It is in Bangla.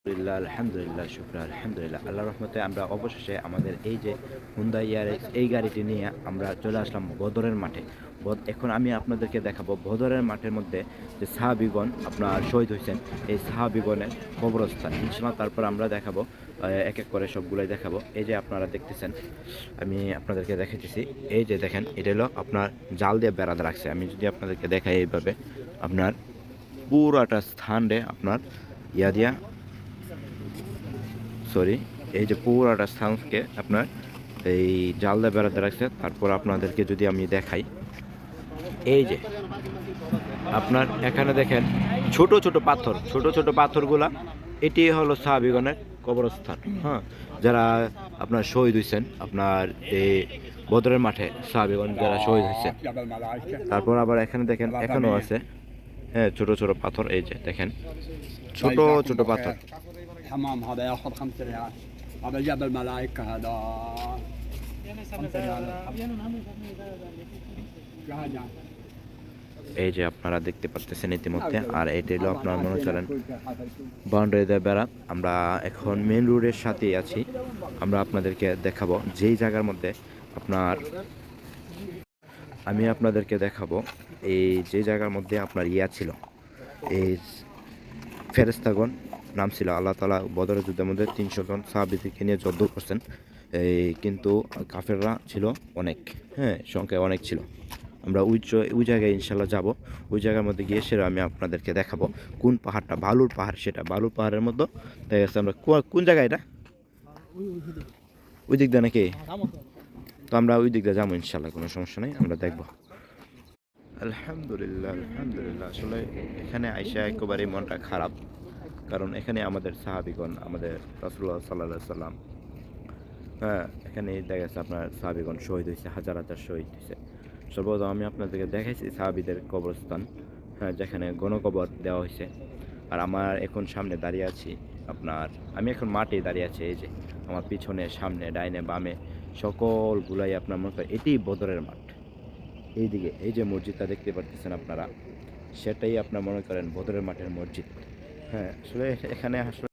আলহামদুলিল্লাহ, শুকর আলহামদুলিল্লাহ। আল্লাহর রহমতে আমরা অবশেষে আমাদের এই যে হুন্ডা ইয়ারিস এই গাড়িটি নিয়ে আমরা চলে আসলাম বদরের মাঠে। এখন আমি আপনাদেরকে দেখাবো বদরের মাঠের মধ্যে যে সাহাবীগণ আপনার শহীদ হয়েছেন, এই সাহাবীগণের কবরস্থান ইনশাআল্লাহ। তারপর আমরা দেখাবো এক এক করে সবগুলোই দেখাবো। এই যে আপনারা দেখতেছেন, আমি আপনাদেরকে দেখাইতেছি। এই যে দেখেন, এটা হলো আপনার জাল দিয়ে বেড়া রাখছে। আমি যদি আপনাদেরকে দেখাই এইভাবে, আপনার পুরাটা স্থানে আপনার ইয়া দিয়া সরি এই যে পুরাটা স্থানকে আপনার এই জাল দিয়ে বেড়াতে রাখছে। তারপর আপনাদেরকে যদি আমি দেখাই, এই যে আপনার এখানে দেখেন ছোট ছোট পাথরগুলা, এটি হলো সাহাবীগণের কবরস্থান। হ্যাঁ, যারা আপনার শহীদ হয়েছেন আপনার এই বদরের মাঠে, সাহাবীগণ যারা শহীদ হয়েছেন। তারপর আবার এখানে দেখেন এখনো আছে, হ্যাঁ, ছোট ছোট পাথর। এই যে দেখেন ছোট ছোট পাথর। حمام هذا ياخذ 5 ريال. هذا جبل ملائكة هذا 5 ريال. এই যে আপনারা দেখতে পাচ্ছেন ইতিমধ্যে। আর এটা হলো আপনার মনে করেন বাউন্ডারি দিয়ে বেড়া। আমরা এখন মেন রোডের সাথেই আছি। আমরা আপনাদেরকে দেখাবো যেই জায়গার মধ্যে আপনার আমি আপনাদেরকে দেখাবো এই যে জায়গার মধ্যে আপনার ইয়া ছিল, এই ফেরেস্তাগণ নাম ছিল। আল্লাহ তাআলা বদরের যুদ্ধের মধ্যে 300 জন সাহাবীদেরকে নিয়ে যুদ্ধ করছেন, কিন্তু কাফেররা ছিল অনেক, হ্যাঁ, সংখ্যায় অনেক ছিল। আমরা ওই জায়গায় ইনশাল্লাহ যাব। ওই জায়গার মধ্যে গিয়ে সেটা আমি আপনাদেরকে দেখাবো। কোন পাহাড়টা বালুর পাহাড়, সেটা বালুর পাহাড়ের মধ্যে দেখা গেছে। আমরা কোন জায়গায় এটা ওই দিক দিয়ে নাকি? তো আমরা ওই দিক দিয়ে যাবো ইনশাল্লাহ, কোনো সমস্যা নেই, আমরা দেখবো। আলহামদুলিল্লাহ আলহামদুলিল্লাহ। আসলে এখানে আইসা একেবারে মনটা খারাপ, কারণ এখানে আমাদের সাহাবীগণ, আমাদের রাসূলুল্লাহ সাল্লাল্লাহু আলাইহি সাল্লাম, হ্যাঁ, এখানে দেখা গেছে আপনার সাহাবীগণ শহীদ হয়েছে, হাজার হাজার শহীদ হয়েছে। সর্বপ্রথম আমি আপনাদেরকে দেখাইছি সাহাবীদের কবরস্থান, হ্যাঁ, যেখানে গণকবর দেওয়া হয়েছে। আর আমার এখন সামনে দাঁড়িয়ে আছি আপনার, আমি এখন মাঠে দাঁড়িয়ে আছি। এই যে আমার পিছনে, সামনে, ডাইনে, বামে সকলগুলাই আপনার মনে করেন এটি বদরের মাঠ। এইদিকে এই যে মসজিদটা দেখতে পাচ্ছেন আপনারা, সেটাই আপনার মনে করেন বদরের মাঠের মসজিদ। হ্যাঁ, আসলে এখানে আসলে